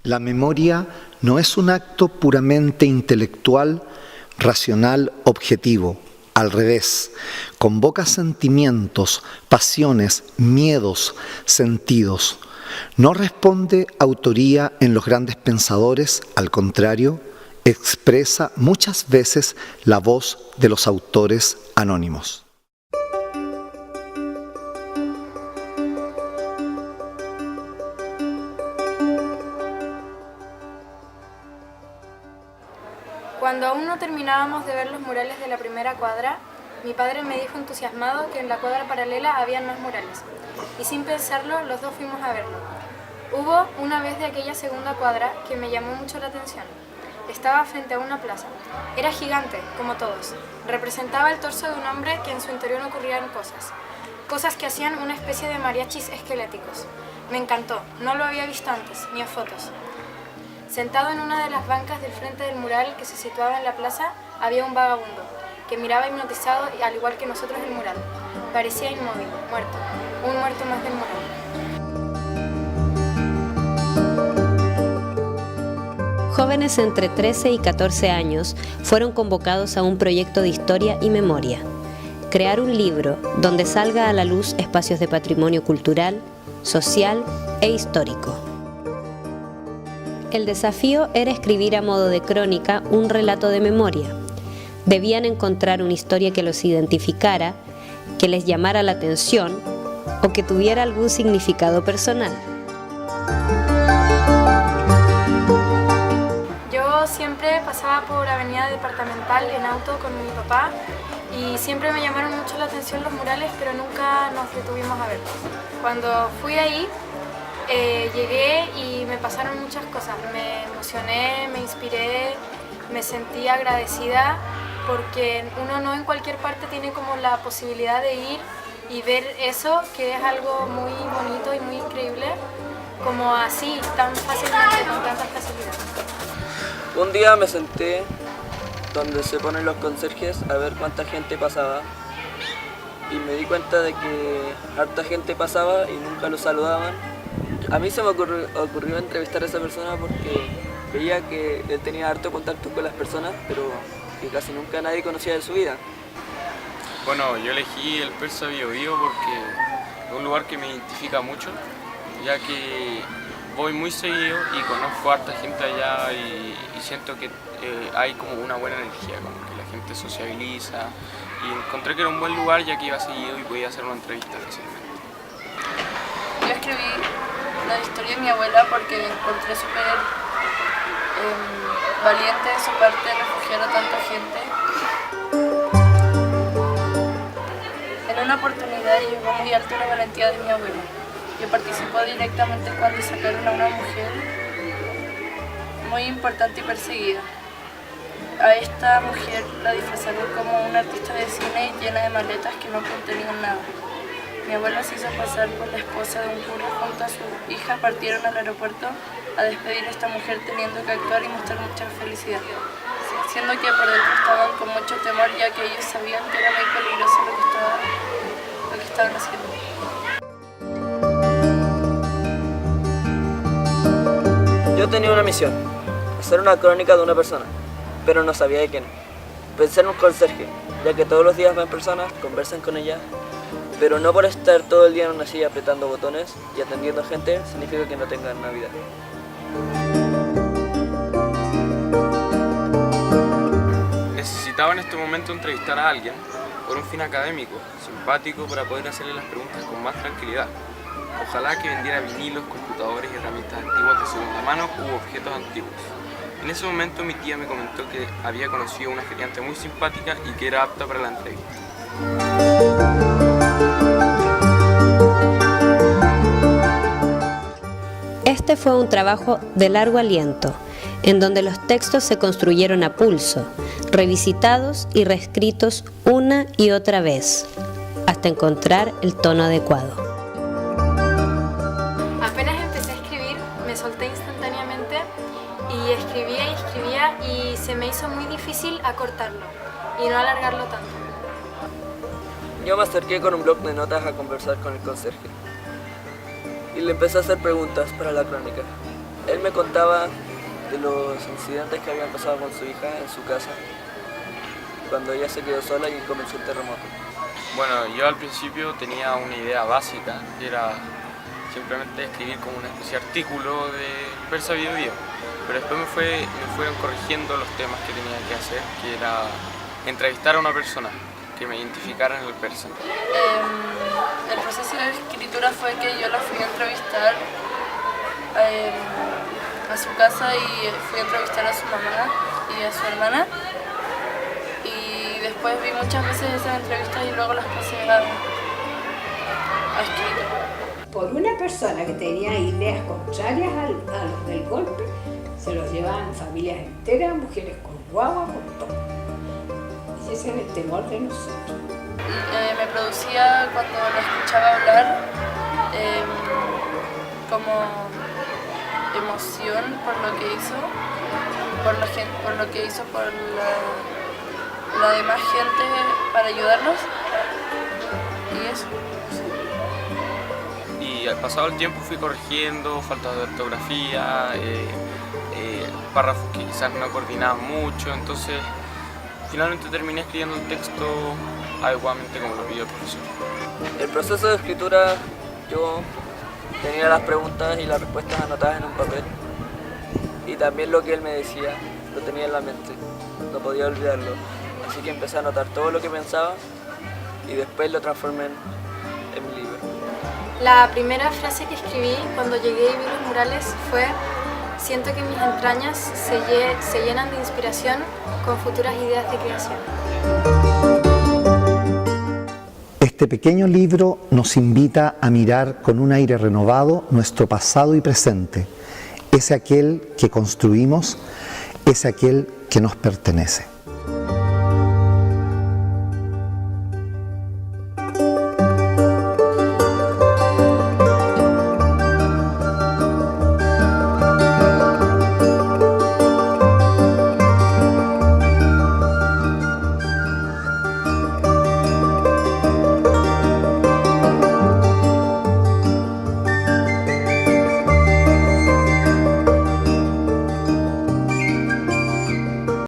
La memoria no es un acto puramente intelectual, racional, objetivo. Al revés, convoca sentimientos, pasiones, miedos, sentidos. No responde autoría en los grandes pensadores, al contrario, expresa muchas veces la voz de los autores anónimos. Cuando aún no terminábamos de ver los murales de la primera cuadra, mi padre me dijo entusiasmado que en la cuadra paralela habían más murales, y sin pensarlo los dos fuimos a verlo. Hubo una vez de aquella segunda cuadra que me llamó mucho la atención. Estaba frente a una plaza. Era gigante, como todos. Representaba el torso de un hombre que en su interior ocurrían cosas que hacían una especie de mariachis esqueléticos. Me encantó, no lo había visto antes, ni en fotos. Sentado en una de las bancas del frente del mural que se situaba en la plaza, había un vagabundo, que miraba hipnotizado al igual que nosotros el mural. Parecía inmóvil, muerto, un muerto más del mural. Jóvenes entre 13 y 14 años fueron convocados a un proyecto de historia y memoria. Crear un libro donde salga a la luz espacios de patrimonio cultural, social e histórico. El desafío era escribir a modo de crónica un relato de memoria. Debían encontrar una historia que los identificara, que les llamara la atención o que tuviera algún significado personal. Yo siempre pasaba por Avenida Departamental en auto con mi papá y siempre me llamaron mucho la atención los murales, pero nunca nos detuvimos a verlos. Cuando fui ahí, llegué y me pasaron muchas cosas. Me emocioné, me inspiré, me sentí agradecida porque uno no en cualquier parte tiene como la posibilidad de ir y ver eso, que es algo muy bonito y muy increíble, como así, tan fácilmente, con tanta facilidad. Un día me senté donde se ponen los conserjes a ver cuánta gente pasaba y me di cuenta de que harta gente pasaba y nunca los saludaban. A mí se me ocurrió entrevistar a esa persona porque veía que él tenía harto contacto con las personas, pero que casi nunca nadie conocía de su vida. Bueno, yo elegí el Persa Biobío porque es un lugar que me identifica mucho, ya que voy muy seguido y conozco a harta gente allá y siento que hay como una buena energía, como que la gente sociabiliza, y encontré que era un buen lugar ya que iba seguido y podía hacer una entrevista fácilmente. Yo escribí la historia de mi abuela porque encontré súper valiente de su parte refugiar a tanta gente. En una oportunidad llegó muy alto la valentía de mi abuela. Yo participó directamente cuando sacaron a una mujer muy importante y perseguida. A esta mujer la disfrazaron como una artista de cine llena de maletas que no contenían nada. Mi abuela se hizo pasar por la esposa de un cura. Junto a su hija partieron al aeropuerto a despedir a esta mujer teniendo que actuar y mostrar mucha felicidad, siendo que por dentro estaban con mucho temor ya que ellos sabían que era muy peligroso lo que estaban haciendo. Yo tenía una misión, hacer una crónica de una persona, pero no sabía de quién. Pensé en un conserje, ya que todos los días ven personas, conversan con ellas, pero no por estar todo el día en una silla apretando botones y atendiendo gente significa que no tengan una vida. Necesitaba en este momento entrevistar a alguien por un fin académico, simpático, para poder hacerle las preguntas con más tranquilidad. Ojalá que vendiera vinilos, computadores y herramientas antiguas de segunda mano u objetos antiguos. En ese momento mi tía me comentó que había conocido a una geriante muy simpática y que era apta para la entrevista. Este fue un trabajo de largo aliento, en donde los textos se construyeron a pulso, revisitados y reescritos una y otra vez, hasta encontrar el tono adecuado. Apenas empecé a escribir, me solté instantáneamente y escribía y se me hizo muy difícil acortarlo y no alargarlo tanto. Yo me acerqué con un bloc de notas a conversar con el conserje y le empecé a hacer preguntas para la crónica. Él me contaba de los incidentes que habían pasado con su hija en su casa, cuando ella se quedó sola y comenzó el terremoto. Bueno, yo al principio tenía una idea básica, que era simplemente escribir como una especie de artículo de Persa Bio Bio, pero después me fueron corrigiendo los temas que tenía que hacer, que era entrevistar a una persona que me identificara en el persa. El proceso de escritura fue que yo la fui a entrevistar a su casa y fui a entrevistar a su mamá y a su hermana, y después vi muchas veces esas entrevistas y luego las pasé a escribir. Por una persona que tenía ideas contrarias a los del golpe, se los llevaban familias enteras, mujeres con guagua, con todo. Y ese era el temor de nosotros. Me producía cuando lo escuchaba hablar como emoción por lo que hizo, por la demás gente para ayudarlos, y eso. Y al pasado el tiempo fui corrigiendo faltas de ortografía, párrafos que quizás no coordinaban mucho, entonces finalmente terminé escribiendo el texto adecuadamente como lo pidió el profesor. El proceso de escritura, yo tenía las preguntas y las respuestas anotadas en un papel, y también lo que él me decía lo tenía en la mente, no podía olvidarlo, así que empecé a anotar todo lo que pensaba y después lo transformé en mi libro. La primera frase que escribí cuando llegué y vi los murales fue: siento que mis entrañas se llenan de inspiración con futuras ideas de creación. Este pequeño libro nos invita a mirar con un aire renovado nuestro pasado y presente. Es aquel que construimos, es aquel que nos pertenece.